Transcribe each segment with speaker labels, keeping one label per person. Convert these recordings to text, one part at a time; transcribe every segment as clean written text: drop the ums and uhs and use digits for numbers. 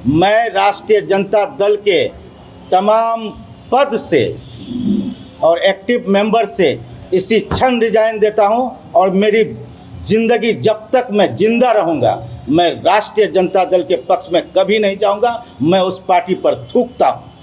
Speaker 1: मैं राष्ट्रीय जनता दल के तमाम पद से और एक्टिव मेंबर से इसी क्षण रिजाइन देता हूं और मेरी ज़िंदगी जब तक मैं जिंदा रहूंगा मैं राष्ट्रीय जनता दल के पक्ष में कभी नहीं जाऊंगा। मैं उस पार्टी पर थूकता हूं।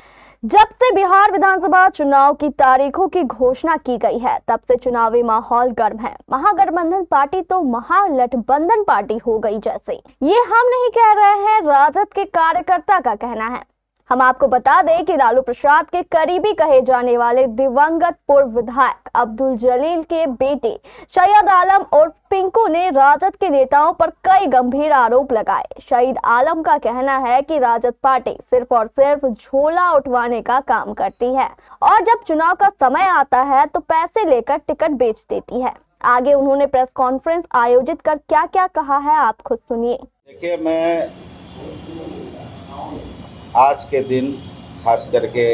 Speaker 2: जब से बिहार विधानसभा चुनाव की तारीखों की घोषणा की गई है तब से चुनावी माहौल गर्म है। महागठबंधन पार्टी तो महागठबंधन पार्टी हो गई जैसे। ये हम नहीं कह रहे हैं, राजद के कार्यकर्ता का कहना है। हम आपको बता दें कि लालू प्रसाद के करीबी कहे जाने वाले दिवंगत पूर्व विधायक अब्दुल जलील के बेटे सैयद आलम और पिंकू ने राजद के नेताओं पर कई गंभीर आरोप लगाए। सैयद आलम का कहना है कि राजद पार्टी सिर्फ और सिर्फ झोला उठवाने का काम करती है और जब चुनाव का समय आता है तो पैसे लेकर टिकट बेच देती है। आगे उन्होंने प्रेस कॉन्फ्रेंस आयोजित कर क्या क्या कहा है, आप खुद सुनिए।
Speaker 1: देखिए, मैं आज के दिन खास करके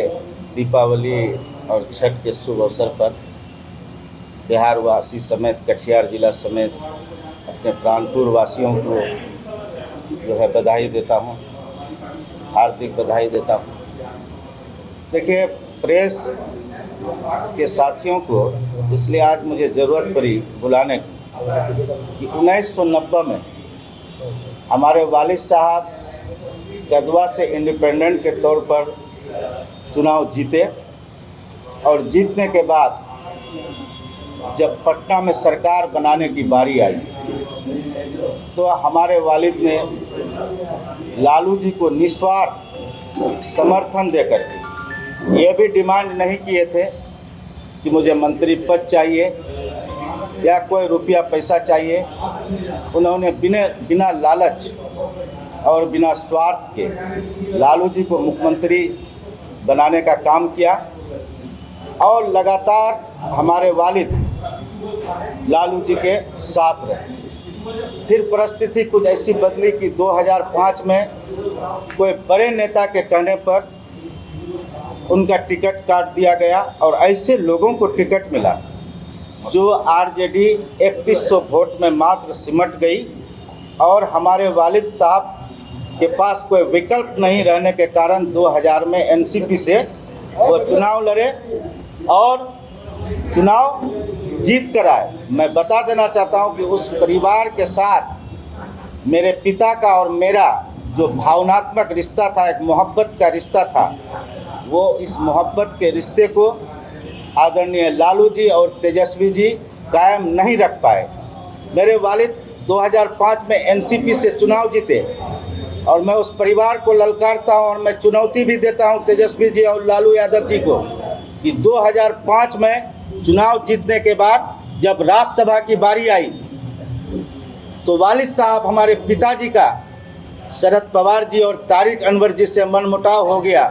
Speaker 1: दीपावली और छठ के शुभ अवसर पर बिहार वासी समेत कटिहार जिला समेत अपने प्राणपुर वासियों को जो है बधाई देता हूं, हार्दिक बधाई देता हूं। देखिए, प्रेस के साथियों को इसलिए आज मुझे ज़रूरत पड़ी बुलाने की कि 1990 में हमारे वालिद साहब गदवा से इंडिपेंडेंट के तौर पर चुनाव जीते और जीतने के बाद जब पटना में सरकार बनाने की बारी आई तो हमारे वालिद ने लालू जी को निस्वार्थ समर्थन देकर के ये भी डिमांड नहीं किए थे कि मुझे मंत्री पद चाहिए या कोई रुपया पैसा चाहिए। उन्होंने बिना लालच और बिना स्वार्थ के लालू जी को मुख्यमंत्री बनाने का काम किया और लगातार हमारे वालिद लालू जी के साथ रहे। फिर परिस्थिति कुछ ऐसी बदली कि 2005 में कोई बड़े नेता के कहने पर उनका टिकट काट दिया गया और ऐसे लोगों को टिकट मिला जो आरजेडी 3100 वोट में मात्र सिमट गई और हमारे वालिद साहब के पास कोई विकल्प नहीं रहने के कारण 2000 में एनसीपी से वो चुनाव लड़े और चुनाव जीत कर आए। मैं बता देना चाहता हूं कि उस परिवार के साथ मेरे पिता का और मेरा जो भावनात्मक रिश्ता था, एक मोहब्बत का रिश्ता था, वो इस मोहब्बत के रिश्ते को आदरणीय लालू जी और तेजस्वी जी कायम नहीं रख पाए। मेरे वालिद 2005 में एनसीपी से चुनाव जीते और मैं उस परिवार को ललकारता हूं और मैं चुनौती भी देता हूं तेजस्वी जी और लालू यादव जी को कि 2005 में चुनाव जीतने के बाद जब राज्यसभा की बारी आई तो वालिद साहब हमारे पिताजी का शरद पवार जी और तारिक अनवर जी से मनमुटाव हो गया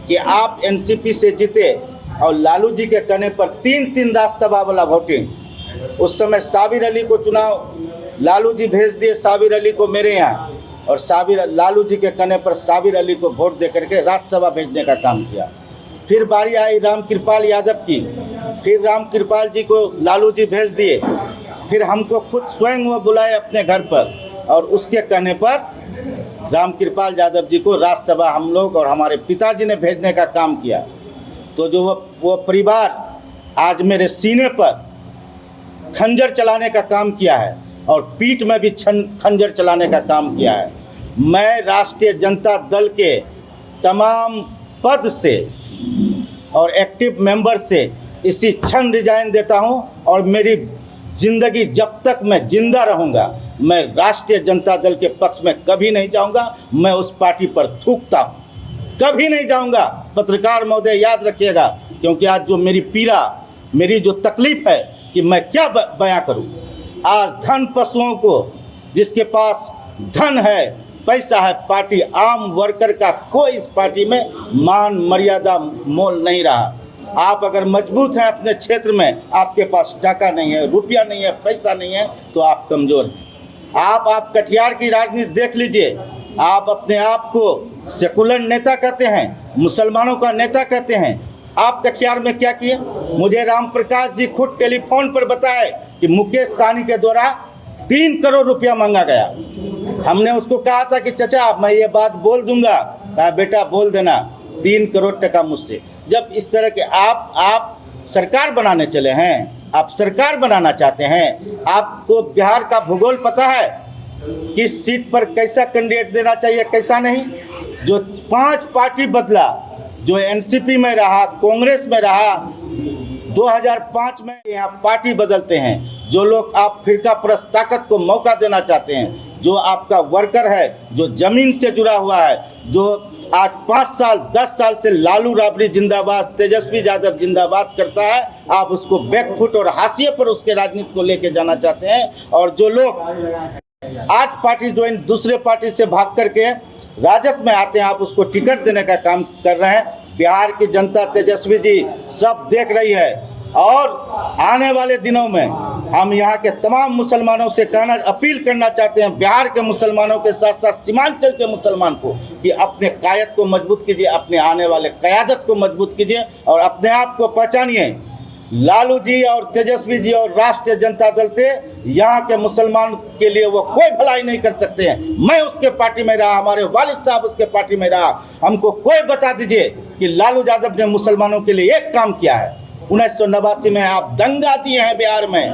Speaker 1: कि आप एनसीपी से जीते और लालू जी के कहने पर 3 राज्यसभा वाला वोटिंग। उस समय साबिर अली को चुनाव लालू जी भेज दिए, साबिर अली को मेरे यहाँ, और लालू जी के कहने पर साबिर अली को वोट दे करके राज्यसभा भेजने का काम किया। फिर बारी आई राम कृपाल यादव की, फिर राम कृपाल जी को लालू जी भेज दिए। फिर हमको खुद स्वयं वो बुलाए अपने घर पर और उसके कहने पर राम कृपाल यादव जी को राज्यसभा हम लोग और हमारे पिताजी ने भेजने का काम किया। तो जो वो परिवार आज मेरे सीने पर खंजर चलाने का काम किया है और पीठ में भी खंजर चलाने का काम किया है। मैं राष्ट्रीय जनता दल के तमाम पद से और एक्टिव मेंबर से इसी क्षण रिजाइन देता हूं और मेरी ज़िंदगी जब तक मैं जिंदा रहूंगा मैं राष्ट्रीय जनता दल के पक्ष में कभी नहीं जाऊंगा। मैं उस पार्टी पर थूकता हूं, कभी नहीं जाऊंगा। पत्रकार महोदय याद रखिएगा, क्योंकि आज जो मेरी पीड़ा, मेरी जो तकलीफ है कि मैं क्या बयां करूं। आज धन पशुओं को, जिसके पास धन है, पैसा है, पार्टी आम वर्कर का कोई इस पार्टी में मान मर्यादा मोल नहीं रहा। आप अगर मजबूत हैं अपने क्षेत्र में, आपके पास टाका नहीं है, रुपया नहीं है, पैसा नहीं है, तो आप कमज़ोर हैं। आप कटिहार की राजनीति देख लीजिए। आप अपने आप को सेकुलर नेता कहते हैं, मुसलमानों का नेता कहते हैं। आप कटिहार में क्या किए? मुझे राम प्रकाश जी खुद टेलीफोन पर बताए कि मुकेश सहनी के द्वारा 3 करोड़ रुपया मांगा गया। हमने उसको कहा था कि चाचा मैं ये बात बोल दूंगा, कहा बेटा बोल देना, 3 करोड़ टका मुझसे। जब इस तरह के आप सरकार बनाने चले हैं, आप सरकार बनाना चाहते हैं, आपको बिहार का भूगोल पता है, किस सीट पर कैसा कैंडिडेट देना चाहिए कैसा नहीं। जो 5 पार्टी बदला, जो एनसीपी में रहा, कांग्रेस में रहा, 2005 में यहाँ पार्टी बदलते हैं। जो लोग आप फिरका परस्त ताकत को मौका देना चाहते हैं, जो आपका वर्कर है, जो ज़मीन से जुड़ा हुआ है, जो आज 5 साल 10 साल से लालू राबड़ी जिंदाबाद, तेजस्वी यादव जिंदाबाद करता है, आप उसको बैकफुट और हाशिए पर उसके राजनीति को लेके जाना चाहते हैं। और जो लोग आज पार्टी ज्वाइन दूसरे पार्टी से भाग करके राजद में आते हैं, आप उसको टिकट देने का काम कर रहे हैं। बिहार की जनता, तेजस्वी जी सब देख रही है। और आने वाले दिनों में हम यहाँ के तमाम मुसलमानों से अपील करना चाहते हैं, बिहार के मुसलमानों के साथ साथ सीमांचल के मुसलमान को, कि अपने कायद को मजबूत कीजिए, अपने आने वाले क़यादत को मजबूत कीजिए और अपने आप को पहचानिए। लालू जी और तेजस्वी जी और राष्ट्रीय जनता दल से यहाँ के मुसलमान के लिए वो कोई भलाई नहीं कर सकते हैं। मैं उसके पार्टी में रहा, हमारे वालिद साहब उसके पार्टी में रहा। हमको कोई बता दीजिए कि लालू यादव ने मुसलमानों के लिए एक काम किया है। 1989 में आप दंगा दिए हैं बिहार में,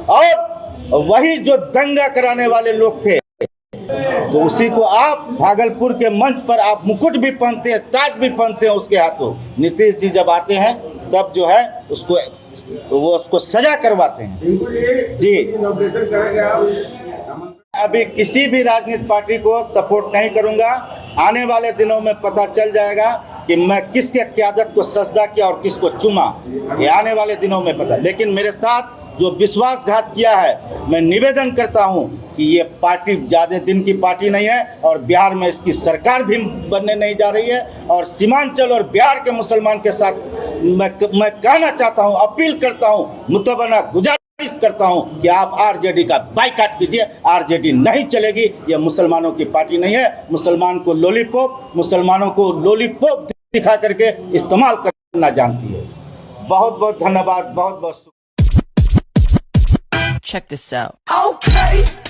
Speaker 1: और वही जो दंगा कराने वाले लोग थे, तो उसी को आप भागलपुर के मंच पर आप मुकुट भी पहनते हैं, ताज भी पहनते हैं उसके हाथों। नीतीश जी जब आते हैं तब जो है उसको सजा करवाते हैं जी। अभी किसी भी राजनीतिक पार्टी को सपोर्ट नहीं करूंगा। आने वाले दिनों में पता चल जाएगा कि मैं किसके क़यादत को सजदा किया और किसको चुमा, ये आने वाले दिनों में पता। लेकिन मेरे साथ जो विश्वासघात किया है, मैं निवेदन करता हूं कि ये पार्टी ज़्यादा दिन की पार्टी नहीं है और बिहार में इसकी सरकार भी बनने नहीं जा रही है। और सीमांचल और बिहार के मुसलमान के साथ मैं कहना चाहता हूं, अपील करता हूं, मुतबना गुजारिश करता हूं कि आप आरजेडी का बाइकाट कीजिए। आरजेडी नहीं चलेगी, ये मुसलमानों की पार्टी नहीं है। मुसलमानों को लॉलीपॉप दिखा करके इस्तेमाल करना जानती है। बहुत बहुत धन्यवाद, बहुत बहुत।
Speaker 3: Check this out.
Speaker 4: Okay.